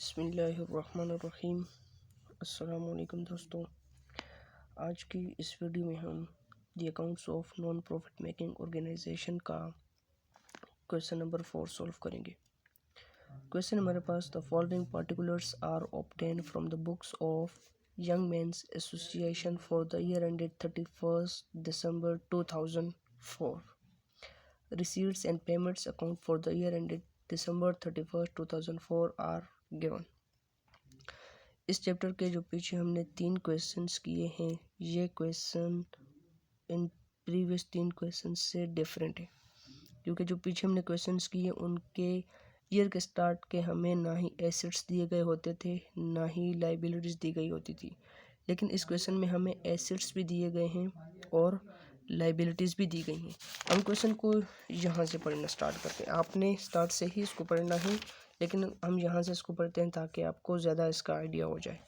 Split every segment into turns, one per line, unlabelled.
बिस्मिल्लाहिर्रहमानिर्रहीम। अस्सलाम वालेकुम दोस्तों, आज की इस वीडियो में हम the accounts of non profit making organisation का क्वेश्चन नंबर 4 सॉल्व करेंगे। क्वेश्चन हमारे पास, the following particulars are obtain from the books of young men's association for the year ended 31 December 2004। Receipts and payments account for the year ended December 31st 2004 are given। इस chapter के जो पीछे हमने 3 questions किए हैं, ये question in previous 3 question से different है, क्योंकि जो पीछे हमने क्वेश्चंस किए उनके ईयर के स्टार्ट के हमें ना ही एसेट्स दिए गए होते थे ना ही लाइबिलिटीज़ दी गई होती थी, लेकिन इस क्वेश्चन में हमें एसेट्स भी दिए गए हैं और लाइबिलिटीज़ भी दी गई हैं। हम क्वेश्चन को यहाँ से पढ़ना स्टार्ट करते हैं। आपने स्टार्ट से ही इसको पढ़ना है, लेकिन हम यहाँ से इसको पढ़ते हैं ताकि आपको ज़्यादा इसका आइडिया हो जाए।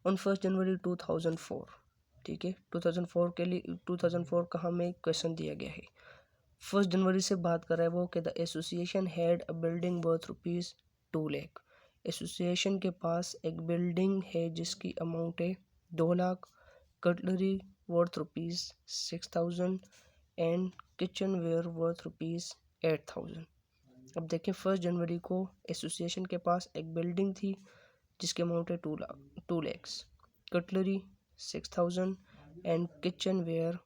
ऑन 1 जनवरी 2004, ठीक है, 2004 के लिए 2004 का हमें क्वेश्चन दिया गया है। 1 जनवरी से बात कर रहा है वो कि the association had a building worth ₹2 lakh. Association के पास एक बिल्डिंग है जिसकी अमाउंट है 2 lakh, cutlery worth ₹6,000 and kitchenware worth ₹8,000। अब देखें, 1 जनवरी को एसोसिएशन के पास एक बिल्डिंग थी जिसकी अमाउंट है 2 lakh, cutlery 6,000 and kitchenware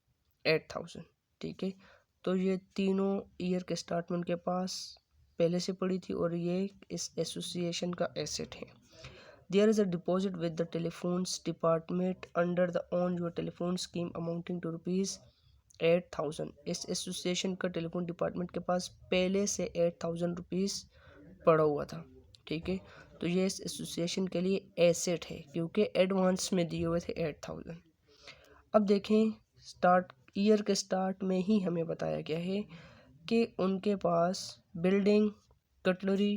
8,000, ठीक है। तो ये तीनों ईयर के स्टार्ट में उनके पास पहले से पड़ी थी और ये इस एसोसिएशन का एसेट है। There is a deposit with the telephones department under the on your telephone scheme amounting to ₹8,000। इस एसोसिएशन का टेलीफोन डिपार्टमेंट के पास पहले से ₹8,000 पड़ा हुआ था, ठीक है। तो ये इस एसोसिएशन के लिए एसेट है क्योंकि एडवांस में दिए हुए थे 8,000। अब देखें, स्टार्ट ईयर के स्टार्ट में ही हमें बताया गया है कि उनके पास बिल्डिंग, कटलरी,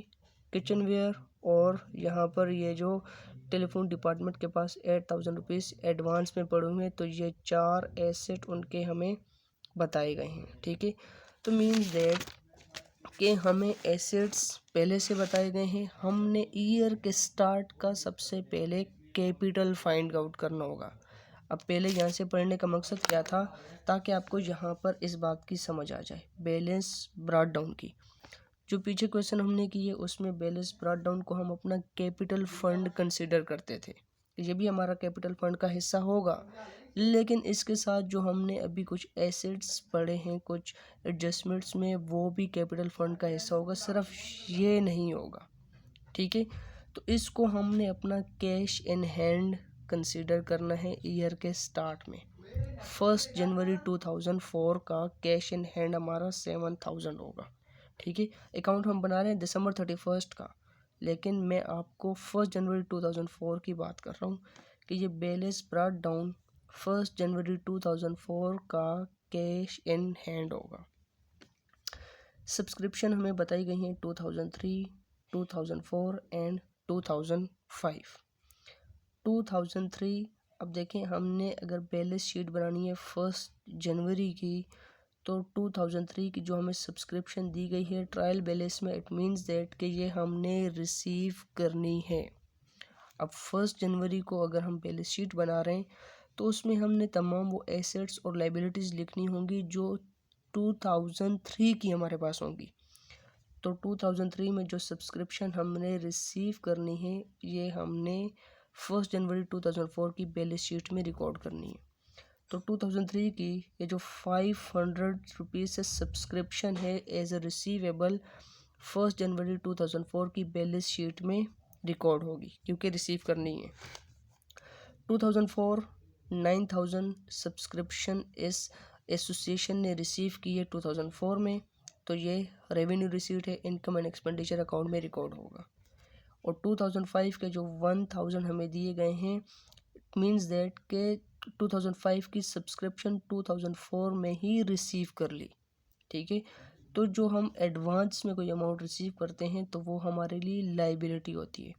किचनवेयर और यहाँ पर ये जो टेलीफोन डिपार्टमेंट के पास ₹8,000 एडवांस में पड़े हुए हैं। तो ये 4 एसेट उनके हमें बताए गए हैं, ठीक है। तो मीन्स दैट कि हमें एसेट्स पहले से बताए गए हैं। हमने ईयर के स्टार्ट का सबसे पहले कैपिटल फाइंड आउट करना होगा। अब पहले यहाँ से पढ़ने का मकसद क्या था, ताकि आपको यहाँ पर इस बात की समझ आ जाए, बैलेंस ब्रॉट डाउन की। जो पीछे क्वेश्चन हमने किए उसमें बैलेंस ब्रॉट डाउन को हम अपना कैपिटल फंड कंसिडर करते थे, ये भी हमारा कैपिटल फंड का हिस्सा होगा, लेकिन इसके साथ जो हमने अभी कुछ एसेट्स पढ़े हैं कुछ एडजस्टमेंट्स में, वो भी कैपिटल फंड का हिस्सा होगा, सिर्फ ये नहीं होगा, ठीक है। तो इसको हमने अपना कैश इन हैंड कंसीडर करना है ईयर के स्टार्ट में। 1 जनवरी 2004 का कैश इन हैंड हमारा 7,000 होगा, ठीक है। अकाउंट हम बना रहे हैं December 31 का, लेकिन मैं आपको 1 जनवरी 2004 की बात कर रहा हूँ कि ये बैलेंस ब्रॉट डाउन 1 जनवरी 2004 का कैश इन हैंड होगा। सब्सक्रिप्शन हमें बताई गई हैं 2003, 2004 एंड 2005। 2003, अब देखें, हमने अगर बैलेंस शीट बनानी है 1 जनवरी की, तो 2003 की जो हमें सब्सक्रिप्शन दी गई है ट्रायल बैलेंस में, इट मीन्स दैट कि ये हमने रिसीव करनी है। अब 1 जनवरी को अगर हम बैलेंस शीट बना रहे हैं तो उसमें हमने तमाम वो एसेट्स और लाइबिलिटीज़ लिखनी होंगी जो 2003 की हमारे पास होंगी। तो 2003 में जो सब्सक्रिप्शन हमने रिसीव करनी है ये हमने 1 जनवरी 2004 की बैलेंस शीट में रिकॉर्ड करनी है। तो 2003 की ये जो ₹500 से सब्सक्रिप्शन है एज अ रिसीवेबल 1 जनवरी 2004 की बैलेंस शीट में रिकॉर्ड होगी क्योंकि रिसीव करनी है। 2004 9,000 सब्सक्रिप्शन इस एसोसिएशन ने रिसीव की है 2004 में, तो ये रेवेन्यू रिसीट है, इनकम एंड एक्सपेंडिचर अकाउंट में रिकॉर्ड होगा। और 2005 के जो 1,000 हमें दिए गए हैं, इट मीन्स दैट के 2005 की सब्सक्रिप्शन 2004 में ही रिसीव कर ली, ठीक है। तो जो हम एडवांस में कोई अमाउंट रिसीव करते हैं तो वो हमारे लिए लाइबिलिटी होती है,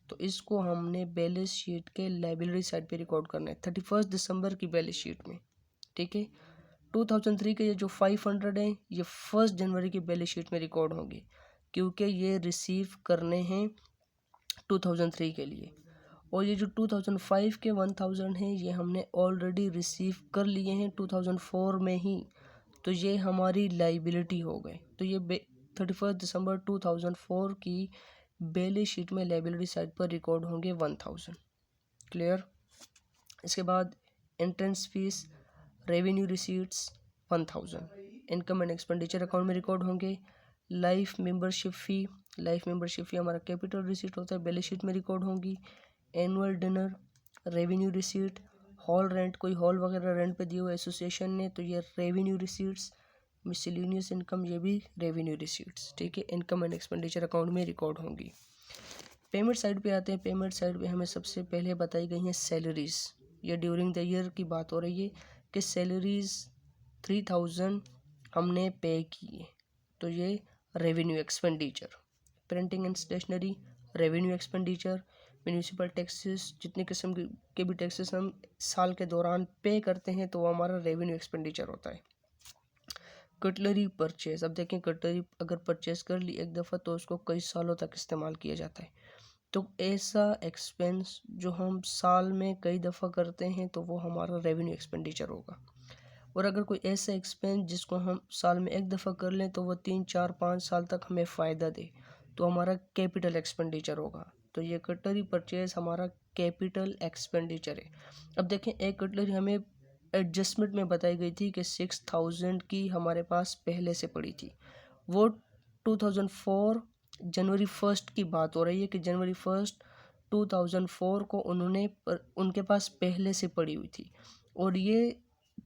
तो इसको हमने बैलेंस शीट के लाइबिलिटी साइड पे रिकॉर्ड करना है 31 दिसंबर की बैलेंस शीट में, ठीक है। 2003 के ये जो 500 हैं ये 1 जनवरी की बैलेंस शीट में रिकॉर्ड होंगे क्योंकि ये रिसीव करने हैं 2003 के लिए, और ये जो 2005 के 1000 हैं ये हमने ऑलरेडी रिसीव कर लिए हैं 2004 में ही, तो ये हमारी लाइबिलिटी हो गए। तो ये 31 दिसंबर 2004 की बैलेंस शीट में लाइबिलिटी साइड पर रिकॉर्ड होंगे 1000। क्लियर। इसके बाद entrance fees, revenue receipts 1000 income and expenditure account में रिकॉर्ड होंगे। लाइफ मेंबरशिप फ़ी हमारा कैपिटल रिसीट होता है, बैलेंस शीट में रिकॉर्ड होंगी। Annual dinner, revenue receipt, hall rent, कोई हॉल वगैरह रेंट पे दिए हुए एसोसिएशन ने, तो ये रेवेन्यू रिसीट्स। मिसलेनियस इनकम, ये भी रेवेन्यू रिसीट्स, ठीक है, इनकम एंड एक्सपेंडिचर अकाउंट में रिकॉर्ड होंगी। पेमेंट साइड पे आते हैं। पेमेंट साइड पे हमें सबसे पहले बताई गई हैं सैलरीज। ये ड्यूरिंग द ईयर की बात हो रही है कि सैलरीज 3000 हमने पे किए, तो ये revenue expenditure. Printing and stationery, revenue expenditure. Municipal taxes, जितने किस्म के भी टैक्सेस हम साल के दौरान पे करते हैं तो वो हमारा रेवेन्यू एक्सपेंडिचर होता है। कटलरी परचेज, अब देखें कटलरी अगर परचेज कर ली एक दफ़ा तो उसको कई सालों तक इस्तेमाल किया जाता है, तो ऐसा एक्सपेंस जो हम साल में कई दफ़ा करते हैं तो वो हमारा रेवेन्यू एक्सपेंडिचर होगा। और अगर कोई ऐसा एक्सपेंस जिसको हम साल में एक दफ़ा कर लें तो वो 3, 4, 5 साल तक हमें फ़ायदा दे तो हमारा कैपिटल एक्सपेंडिचर होगा। तो ये कटलरी परचेज हमारा कैपिटल एक्सपेंडिचर है। अब देखें एक कटलरी हमें एडजस्टमेंट में बताई गई थी कि 6000 की हमारे पास पहले से पड़ी थी, वो 2004 जनवरी 1 की बात हो रही है कि जनवरी 1 2004 को उनके पास पहले से पड़ी हुई थी, और ये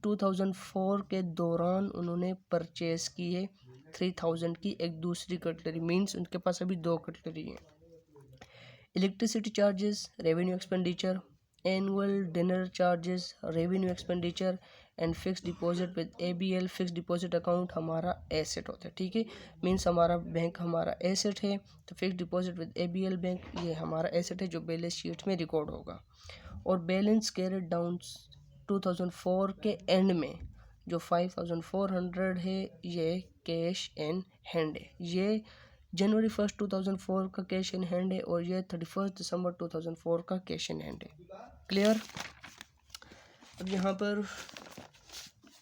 2004 के दौरान उन्होंने परचेज़ की है 3000 की एक दूसरी कटलरी, मींस उनके पास अभी 2 कटलरी हैं। Electricity charges, revenue expenditure. Annual dinner charges, revenue expenditure. And fix deposit with ABL, fix deposit account हमारा एसेट होता है, ठीक है, मींस हमारा बैंक हमारा एसेट है, तो fix deposit with ABL bank ये हमारा एसेट है जो बैलेंस शीट में रिकॉर्ड होगा। और बैलेंस कैरेड डाउन 2004 के एंड में जो 5400 है ये कैश इन हैंड है, ये जनवरी 1 2004 का कैश इन हैंड है, और ये 31 दिसंबर 2004 का कैश इन हैंड है। क्लियर। अब यहाँ पर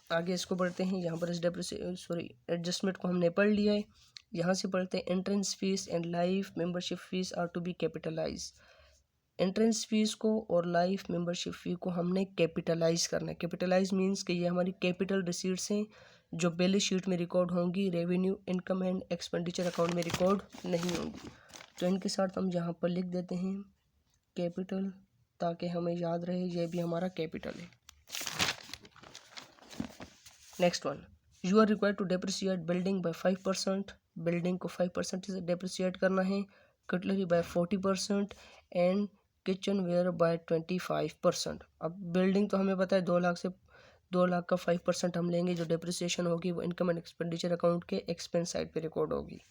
आगे इसको पढ़ते हैं। यहाँ पर इस एडजस्टमेंट को हमने पढ़ लिया है। यहाँ से पढ़ते हैं entrance fees and life membership fees are to be capitalize. Entrance fees को और लाइफ मेंबरशिप फी को हमने कैपिटलाइज करना है। कैपिटलाइज मींस कि ये हमारी कैपिटल रिसीट्स हैं जो बैलेंस शीट में रिकॉर्ड होंगी, revenue income and expenditure account में रिकॉर्ड नहीं होंगी। तो इनके साथ हम यहाँ पर लिख देते हैं कैपिटल, ताकि हमें याद रहे ये भी हमारा कैपिटल है। Next one, you are required to depreciate building by 5%। Building को 5% से डेप्रिसिएट करना है। Cutlery by 40% and kitchenware by 25%। अब बिल्डिंग तो हमें पता है 2 लाख से 2 लाख का 5% हम लेंगे, जो डेप्रिसिएशन होगी वो इनकम एंड एक्सपेंडिचर अकाउंट के एक्सपेंस साइड पे रिकॉर्ड होगी।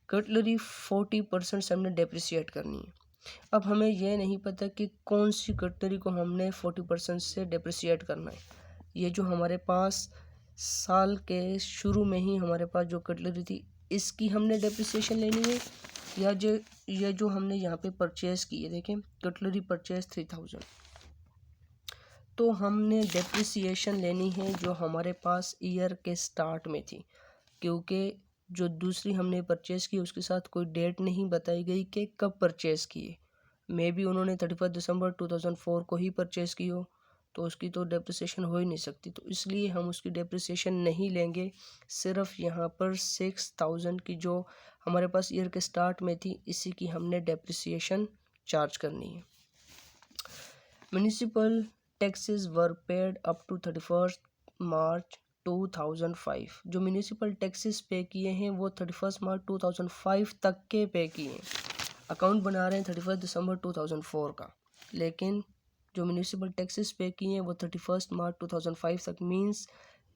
कटलरी 40% से हमने डेप्रिसिएट करनी है। अब हमें यह नहीं पता कि कौन सी कटलरी को हमने 40% से डेप्रिसिएट करना है। ये जो हमारे पास साल के शुरू में ही हमारे पास जो कटलरी थी इसकी हमने डेप्रिसिएशन लेनी है, या ये जो हमने यहाँ पे परचेज़ की है, देखें कटलरी परचेज 3000, तो हमने डेप्रिसिएशन लेनी है जो हमारे पास ईयर के स्टार्ट में थी, क्योंकि जो दूसरी हमने परचेज़ की उसके साथ कोई डेट नहीं बताई गई कि कब परचेज़ की है। मे बी उन्होंने 31 दिसंबर 2004 को ही परचेज़ की हो, तो उसकी तो डेप्रिसिएशन हो ही नहीं सकती, तो इसलिए हम उसकी डेप्रिसिएशन नहीं लेंगे। सिर्फ यहाँ पर 6000 की जो हमारे पास ईयर के स्टार्ट में थी इसी की हमने डेप्रिसिएशन चार्ज करनी है। Municipal taxes were paid up to 31 March 2005। जो म्यूनिसिपल टैक्सेस पे किए हैं वो 31 मार्च 2005 तक के पे किए हैं। अकाउंट बना रहे हैं 31 दिसंबर 2004 का, लेकिन जो म्यूनिसिपल टैक्सेस पे किए हैं वो 31 मार्च 2005 तक, मींस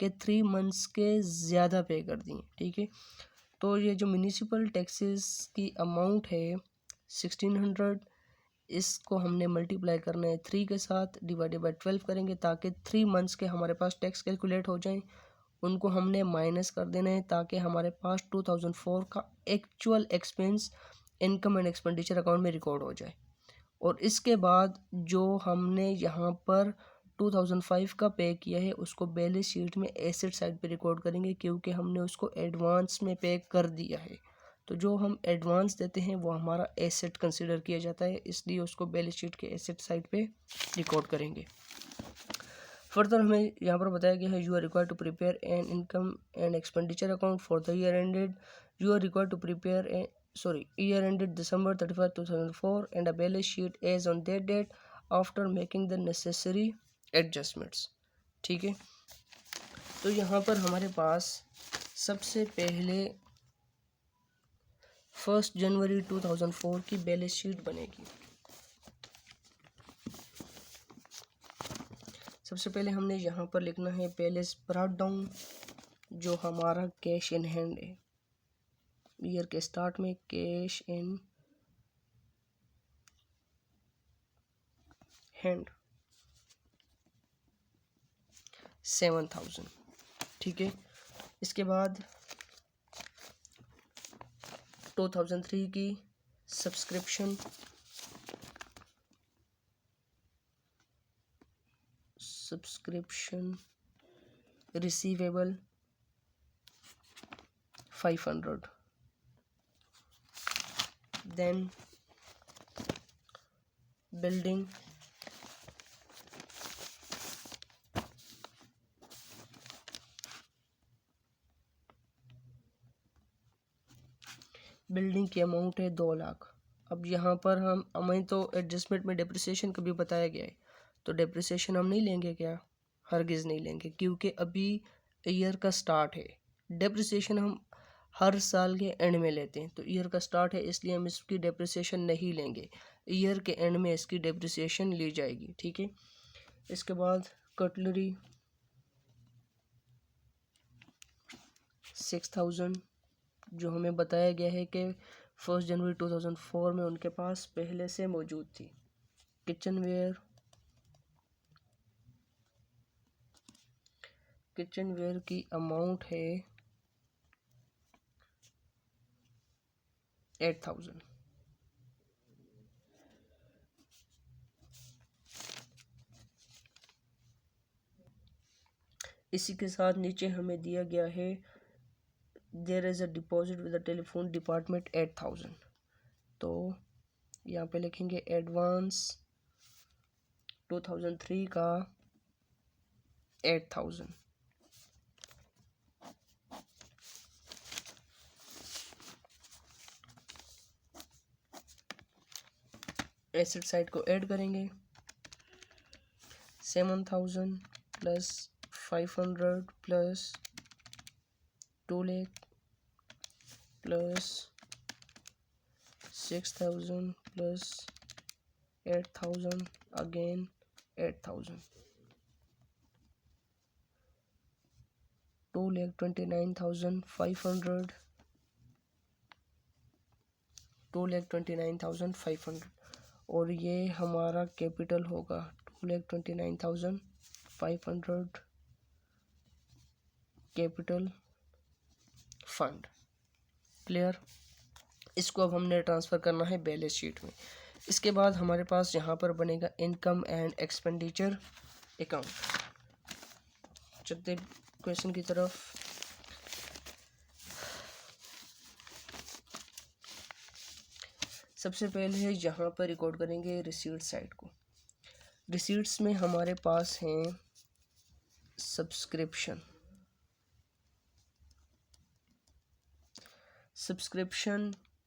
के 3 मंथ्स के ज़्यादा पे कर दिए, ठीक है। तो ये जो म्यूनिसिपल टैक्सेस की अमाउंट है 1600, इसको हमने मल्टीप्लाई करना है 3 के साथ, डिवाइडेड बाय 12 करेंगे ताकि 3 मंथ्स के हमारे पास टैक्स कैलकुलेट हो जाएं। उनको हमने माइनस कर देना है ताकि हमारे पास 2004 का actual expense income and expenditure account में रिकॉर्ड हो जाए। और इसके बाद जो हमने यहाँ पर 2005 का पे किया है उसको बैलेंस शीट में एसेट साइड पे रिकॉर्ड करेंगे, क्योंकि हमने उसको एडवांस में पे कर दिया है। तो जो हम एडवांस देते हैं वो हमारा एसेट कंसिडर किया जाता है, इसलिए उसको बैलेंस शीट के एसेट साइड पे रिकॉर्ड करेंगे। फर्दर हमें यहाँ पर बताया गया है you are required to prepare an income and expenditure account for the year ended you are required to prepare year ended December 31st 2004 and a balance sheet as on that date after making the necessary adjustments। ठीक है, तो यहाँ पर हमारे पास सबसे पहले 1 जनवरी 2004 की balance sheet बनेगी। सबसे पहले हमने यहाँ पर लिखना है बैलेंस ब्रॉट डाउन, जो हमारा कैश इन हैंड है। ईयर के स्टार्ट में कैश इन हैंड 7000। ठीक है, इसके बाद 2003 की सब्सक्रिप्शन रिसीवेबल 500। देन बिल्डिंग की अमाउंट है 2 लाख। अब यहाँ पर हमें तो एडजस्टमेंट में डेप्रिसिएशन का भी बताया गया है, तो डेप्रिसिएशन हम नहीं लेंगे क्या? हरगिज़ नहीं लेंगे, क्योंकि अभी ईयर का स्टार्ट है। डेप्रिसिएशन हम हर साल के एंड में लेते हैं, तो ईयर का स्टार्ट है इसलिए हम इसकी डेप्रिसिएशन नहीं लेंगे। ईयर के एंड में इसकी डेप्रिसिएशन ली जाएगी। ठीक है, इसके बाद कटलरी 6000, जो हमें बताया गया है कि 1 जनवरी 2004 में उनके पास पहले से मौजूद थी। किचनवेयर की अमाउंट है 8000। इसी के साथ नीचे हमें दिया गया है there is a deposit with the telephone department 8000। तो यहाँ पे लिखेंगे एडवांस 2003 का 8000। एसेट साइड को ऐड करेंगे 7000 plus 500 plus 2 lakh plus 6000 plus 8000 again 8000 2,29,500 2,29,500 और ये हमारा कैपिटल होगा 2,29,500 कैपिटल फंड। क्लियर? इसको अब हमने ट्रांसफ़र करना है बैलेंस शीट में। इसके बाद हमारे पास यहाँ पर बनेगा इनकम एंड एक्सपेंडिचर अकाउंट। चलते क्वेश्चन की तरफ। सबसे पहले यहाँ पर रिकॉर्ड करेंगे रिसीट साइड को। रिसीट्स में हमारे पास हैं सब्सक्रिप्शन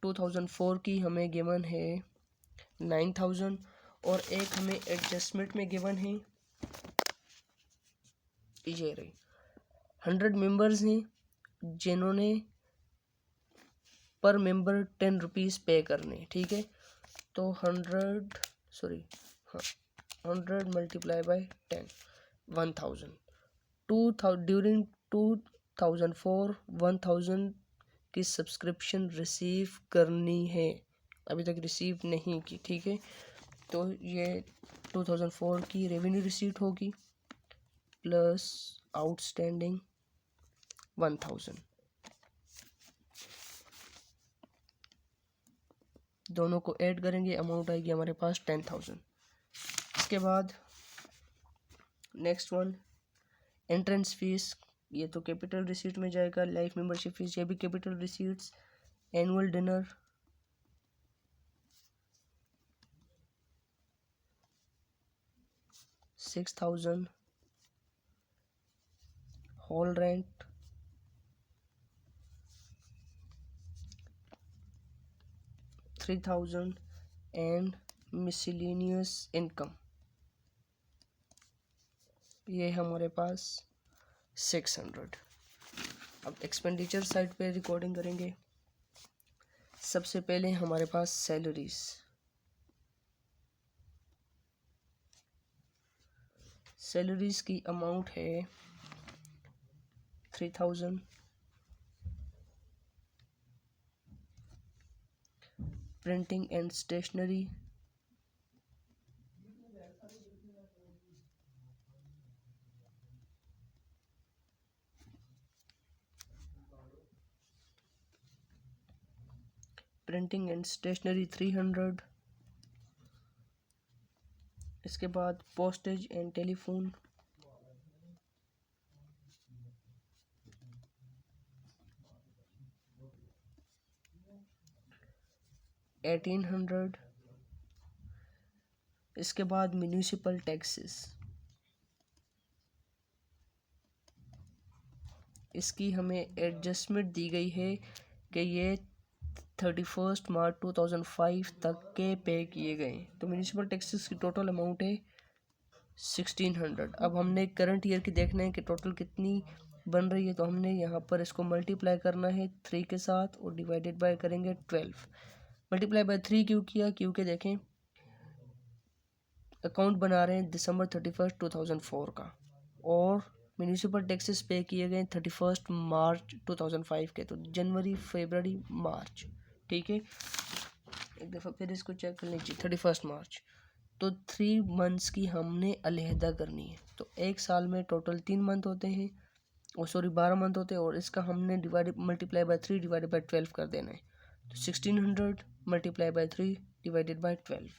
2004 की हमें गिवन है 9000 और एक हमें एडजस्टमेंट में गिवन है ये रही 100 मेंबर्स हैं जिन्होंने पर मेंबर 10 रुपीज़ पे करने। ठीक है, तो 100 मल्टीप्लाई बाय 10 1000 ड्यूरिंग 2004 1000 की सब्सक्रिप्शन रिसीव करनी है, अभी तक रिसीव नहीं की। ठीक है, तो ये 2004 की रेवेन्यू रिसीट होगी प्लस आउटस्टैंडिंग 1000। दोनों को ऐड करेंगे, अमाउंट आएगी हमारे पास 10,000। इसके बाद नेक्स्ट वन एंट्रेंस फीस, ये तो कैपिटल रिसीट में जाएगा। लाइफ मेंबरशिप फीस, ये भी capital receipts. Annual dinner 6,000। Hall rent 3,000 and miscellaneous income, ये हमारे पास 600। अब एक्सपेंडिचर साइड पे रिकॉर्डिंग करेंगे। सबसे पहले हमारे पास सैलरीज, सैलरीज की अमाउंट है 3,000। Printing and stationery 300। इसके बाद पोस्टेज एंड टेलीफोन 1,800। इसके बाद म्यूनिसिपल टैक्सेस, इसकी हमें एडजस्टमेंट दी गई है कि ये 31 मार्च 2005 तक के पे किए गए। तो म्यूनिसिपल टैक्सेस की टोटल अमाउंट है 1,600। अब हमने करंट ईयर की देखना है कि टोटल कितनी बन रही है, तो हमने यहाँ पर इसको मल्टीप्लाई करना है 3 के साथ और डिवाइडेड बाय करेंगे 12। मल्टीप्लाई बाय 3 क्यों किया, क्योंकि देखें अकाउंट बना रहे हैं दिसंबर 31 2004 का और म्यूनिसिपल टैक्सेस पे किए गए 31 मार्च 2005 के, तो जनवरी फरवरी मार्च, ठीक है। एक दफ़ा फिर इसको चेक कर लीजिए 31 मार्च, तो 3 मंथ्स की हमने अलहदा करनी है। तो एक साल में टोटल 3 मंथ होते हैं, और सॉरी 12 मंथ होते हैं, और इसका हमने मल्टीप्लाई बाय 3 डिवाइडेड बाय 12 कर देना है। तो 1,600 multiply by 3 divided by 12,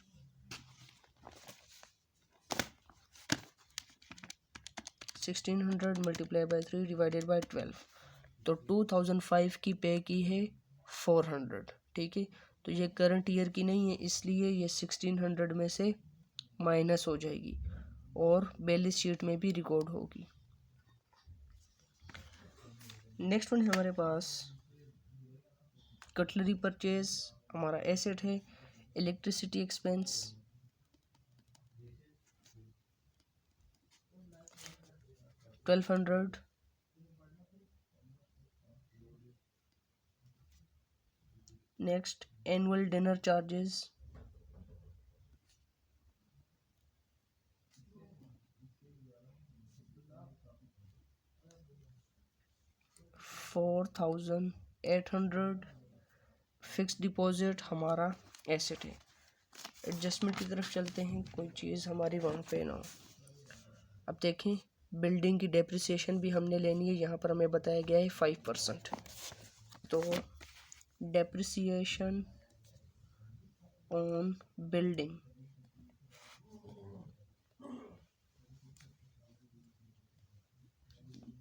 1,600 multiply by 3 divided by 12, तो 2005 की पे की है 400, ठीक है। तो ये करंट ईयर की नहीं है, इसलिए ये 1,600 में से माइनस हो जाएगी और बैलेंस शीट में भी रिकॉर्ड होगी। नेक्स्ट वन है हमारे पास कटलरी परचेज, हमारा एसेट है। Electricity expense 1,200। Next annual dinner charges 4,800। Fix deposit हमारा एसेट है। एडजस्टमेंट की तरफ चलते हैं, कोई चीज़ हमारी वहाँ पे ना हो। अब देखें बिल्डिंग की डेप्रिसिएशन भी हमने लेनी है, यहाँ पर हमें बताया गया है 5%। तो depreciation on building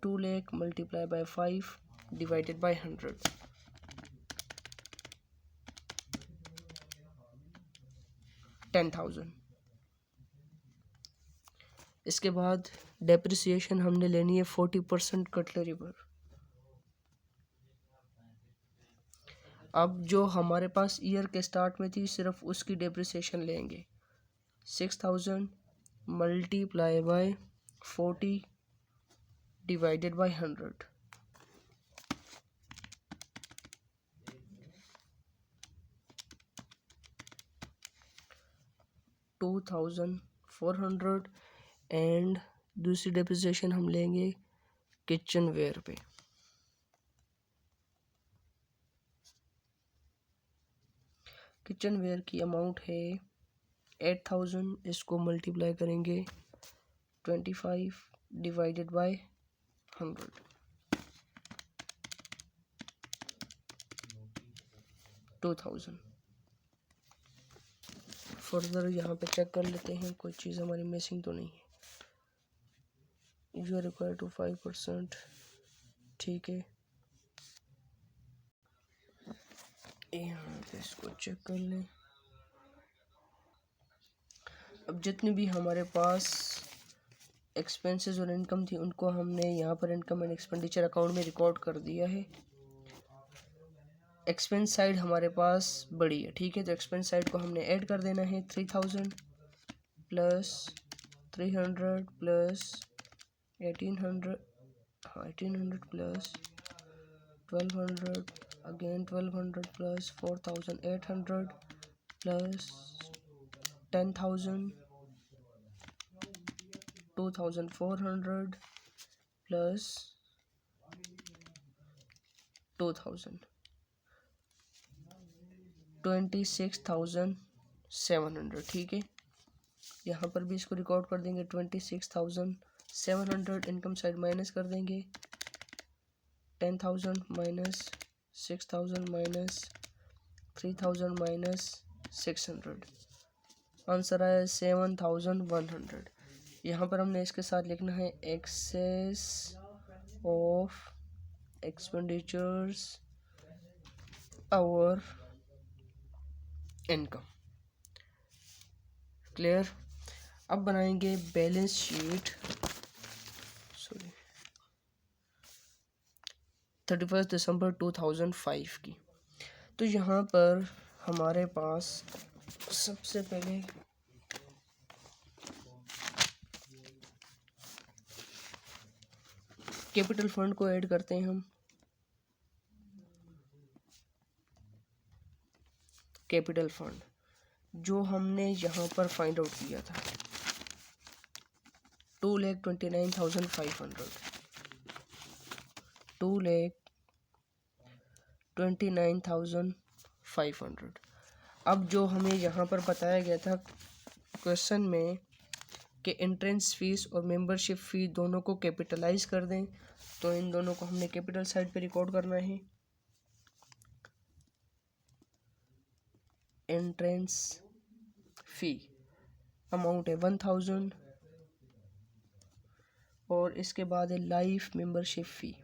2 lakh multiply by 5 divided by 100, 10,000। इसके बाद डेप्रिसिएशन हमने लेनी है 40% कटलरी पर। अब जो हमारे पास ईयर के स्टार्ट में थी सिर्फ उसकी डेप्रिसिएशन लेंगे, 6,000 multiply by 40 divided by 100, 2,400। And दूसरी डेप्रिसिएशन हम लेंगे किचन वेयर पे, किचन वेयर की अमाउंट है 8,000। इसको मल्टीप्लाई करेंगे 25 डिवाइडेड बाय 100, 2,000। फर्दर यहाँ पे चेक कर लेते हैं कोई चीज़ हमारी मिसिंग तो नहीं है। यू आर रिक्वायर टू 5%, ठीक है। यहाँ पे इसको चेक कर लें। अब जितनी भी हमारे पास एक्सपेंसेस और इनकम थी उनको हमने यहाँ पर इनकम एंड एक्सपेंडिचर अकाउंट में रिकॉर्ड कर दिया है। एक्सपेंस साइड हमारे पास बड़ी है, ठीक है। तो एक्सपेंस साइड को हमने ऐड कर देना है। 3000 प्लस 300 प्लस 1800, हाँ 1800 plus 1200, again 1200 plus 4800 plus 10,000, 2400 plus 2000, 26,700, ठीक है। यहाँ पर भी इसको रिकॉर्ड कर देंगे। 26,700 इनकम साइड माइनस कर देंगे। 10,000 माइनस 6,000 माइनस 3,000 माइनस 600, आंसर आया 7,100। यहाँ पर हमने इसके साथ लिखना है एक्सेस ऑफ एक्सपेंडिचर्स और इनकम। क्लियर। अब बनाएंगे बैलेंस शीट 31 दिसंबर 2005 की। तो यहाँ पर हमारे पास सबसे पहले कैपिटल फंड को ऐड करते हैं हम। कैपिटल फंड जो हमने यहाँ पर फाइंड आउट किया था 2,29,500, 2,29,500। अब जो हमें यहाँ पर बताया गया था क्वेश्चन में कि एंट्रेंस फीस और मेंबरशिप फी दोनों को कैपिटलाइज कर दें, तो इन दोनों को हमने कैपिटल साइड पे रिकॉर्ड करना है। एंट्रेंस फी अमाउंट है 1000 और इसके बाद है life membership fee.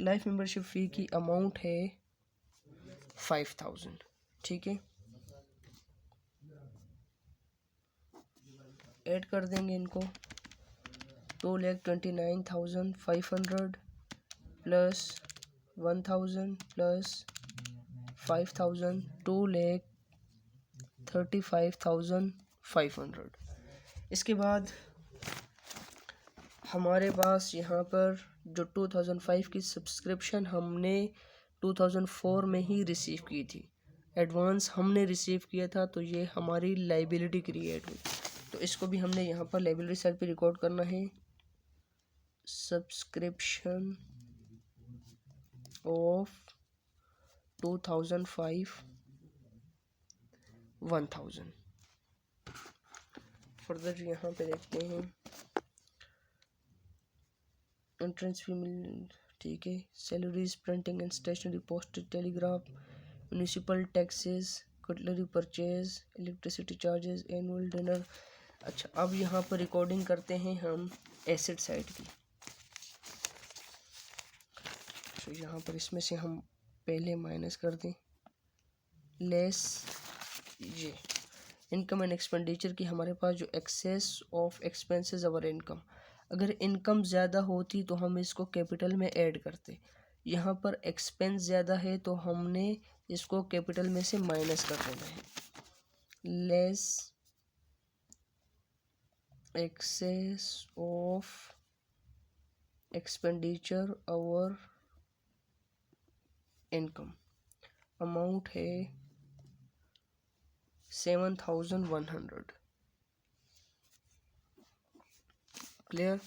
Life membership fee की अमाउंट है 5000, ठीक है। ऐड कर देंगे इनको। 2,29,500 प्लस 1000 प्लस 5000, 2,35,500। इसके बाद हमारे पास यहाँ पर जो 2005 की सब्सक्रिप्शन हमने 2004 में ही रिसीव की थी, एडवांस हमने रिसीव किया था, तो ये हमारी लाइबिलिटी क्रिएट हुई। तो इसको भी हमने यहाँ पर लाइबिलिटी साइड पे रिकॉर्ड करना है। Subscription of 2005 1000। फर्दर यहाँ पे देखते हैं एंट्रेंस फी मिल, ठीक है। Salaries, printing and stationery, postage, telegraph, municipal taxes, cutlery purchase, electricity charges, annual dinner. अच्छा, अब यहाँ पर रिकॉर्डिंग करते हैं हम एसेट साइड की। तो यहाँ पर इसमें से हम पहले माइनस कर दें लेस ये इनकम एंड एक्सपेंडिचर की हमारे पास जो एक्सेस ऑफ एक्सपेंसेस और इनकम। अगर इनकम ज़्यादा होती तो हम इसको कैपिटल में ऐड करते। यहाँ पर एक्सपेंस ज़्यादा है तो हमने इसको कैपिटल में से माइनस कर देना है। लेस एक्सेस ऑफ एक्सपेंडिचर और इनकम अमाउंट है 7,100। क्लियर।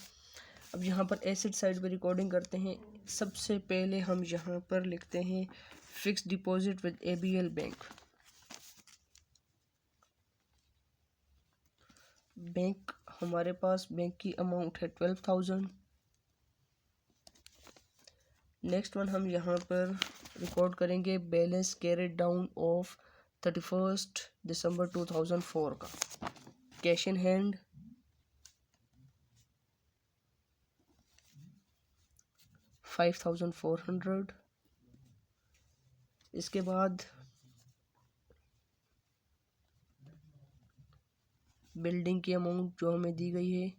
अब यहाँ पर एसेट साइड पे रिकॉर्डिंग करते हैं। सबसे पहले हम यहाँ पर लिखते हैं fix deposit with ABL bank. Bank हमारे पास बैंक की अमाउंट है 12,000। नेक्स्ट वन हम यहाँ पर रिकॉर्ड करेंगे बैलेंस कैरिड डाउन ऑफ 31 दिसंबर 2004 का। Cash in hand 5400। इसके बाद बिल्डिंग की अमाउंट जो हमें दी गई है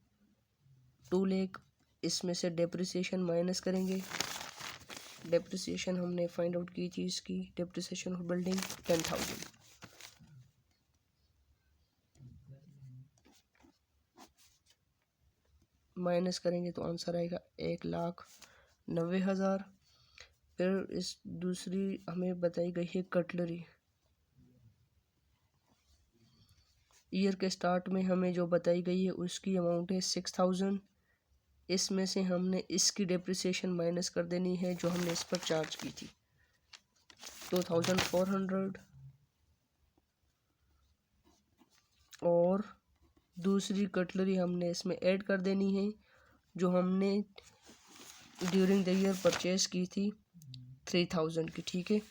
2 लाख, इसमें से डेप्रिसिएशन माइनस करेंगे। डेप्रिसिएशन हमने फाइंड आउट की थी, इसकी डेप्रिसिएशन ऑफ बिल्डिंग 10,000। माइनस करेंगे तो आंसर आएगा 1,90,000। फिर इस दूसरी हमें बताई गई है कटलरी। ईयर के स्टार्ट में हमें जो बताई गई है उसकी अमाउंट है 6,000। इसमें से हमने इसकी डेप्रिसिएशन माइनस कर देनी है जो हमने इस पर चार्ज की थी 2,400। और दूसरी कटलरी हमने इसमें ऐड कर देनी है जो हमने ड्यूरिंग द ईयर परचेज की थी 3,000 की। ठीक है,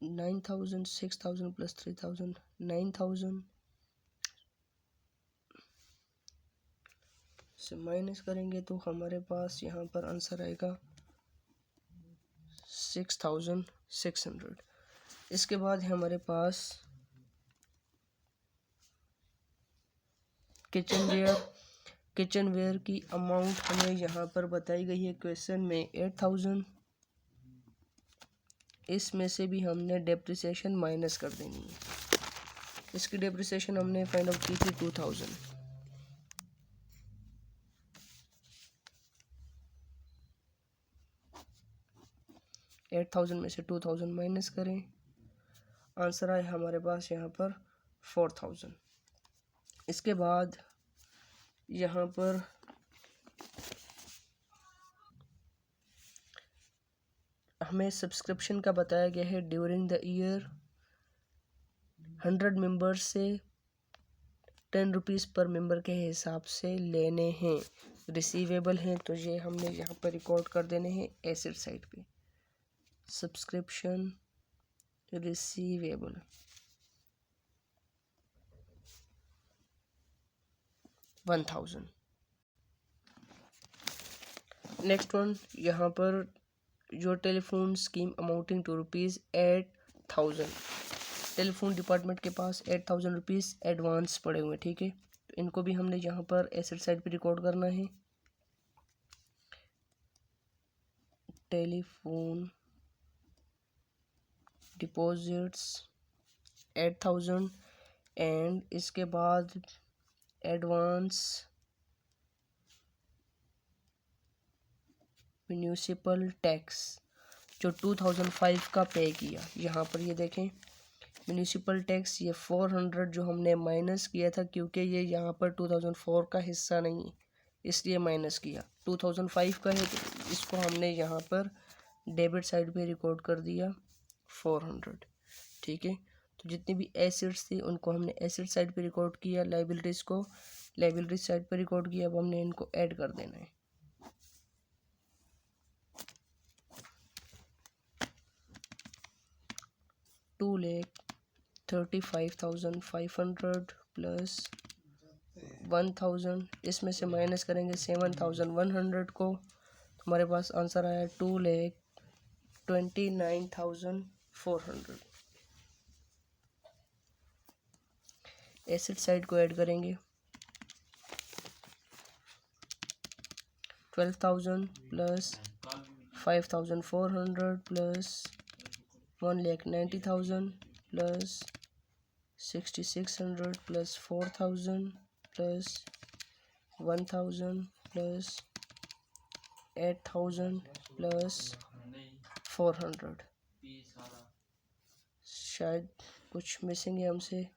$9,000, 6,000 प्लस 3,000, 9,000 से माइनस करेंगे तो हमारे पास यहाँ पर आंसर आएगा 6,600। इसके बाद है हमारे पास किचन वेयर की अमाउंट हमें यहाँ पर बताई गई है क्वेश्चन में 8,000। इसमें से भी हमने डेप्रिसिएशन माइनस कर देनी है। इसकी डेप्रिसिएशन हमने फाइंड आउट की थी 2,000। $8,000 में से 2,000 माइनस करें, आंसर आए हमारे पास यहाँ पर 4,000। इसके बाद यहाँ पर हमें सब्सक्रिप्शन का बताया गया है ड्यूरिंग द ईयर 100 मेंबर्स से 10 रुपीज़ पर मेंबर के हिसाब से लेने हैं, रिसीवेबल हैं, तो ये हमने यहाँ पर रिकॉर्ड कर देने हैं एसेट साइड पे। Subscription receivable 1,000। नेक्स्ट वन यहाँ पर जो telephone scheme amounting to ₹8,000। Telephone department के पास 8,000 रुपीज़ एडवांस पड़े हुए, ठीक है, तो इनको भी हमने यहाँ पर एसेट साइड पे रिकॉर्ड करना है। टेलीफोन डिपॉजिट्स 8,000 एंड इसके बाद एडवांस म्यूनिसिपल टैक्स जो 2005 का पे किया। यहाँ पर ये देखें म्यूनिसिपल टैक्स ये 400 जो हमने माइनस किया था क्योंकि ये यहाँ पर 2004 का हिस्सा नहीं है इसलिए माइनस किया। 2005 का है तो इसको हमने यहाँ पर डेबिट साइड पे रिकॉर्ड कर दिया 400। ठीक है, तो जितनी भी एसेट्स थी उनको हमने एसेट साइड पे रिकॉर्ड किया, लाइबिलिटीज़ को लाइबिलिटीज साइड पे रिकॉर्ड किया। अब हमने इनको ऐड कर देना है। $2,35,500 प्लस 1,000, इसमें से माइनस करेंगे 7,100 को, तो हमारे पास आंसर आया 2,29,400। एसेट साइड को ऐड करेंगे 12,000 plus 5,400 plus 1,90,000 plus 6,600 plus 4,000 plus 1,000 plus 8,000 plus 400। शायद कुछ मिसिंग है हमसे,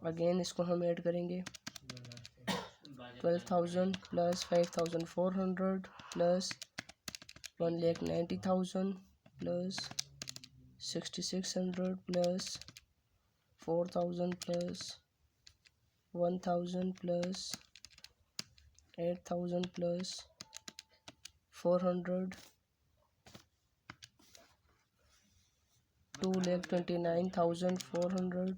अगेन इसको हम ऐड करेंगे 12,000 plus 5,400 plus 1,90,000 plus 6,600 plus 4,000 plus 1,000 plus 8,000 plus 400 2,29,400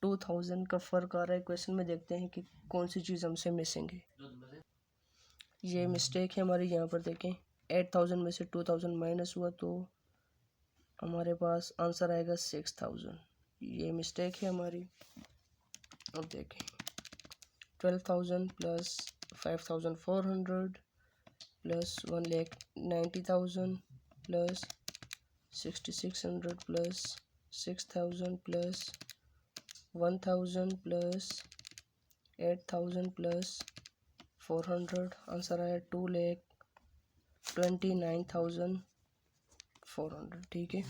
2,000 का फ़र्क आ रहा है। क्वेश्चन में देखते हैं कि कौन सी चीज़ हमसे मिसिंग है। ये मिस्टेक है हमारी, यहाँ पर देखें 8,000 में से 2,000 माइनस हुआ तो हमारे पास आंसर आएगा 6,000। ये मिस्टेक है हमारी। अब देखें 12,000 plus 5,400 plus 1,90,000 plus 6,600 plus 6,000 plus 1,000 plus 8,000 plus 400 answer आया 2,29,400। ठीक है।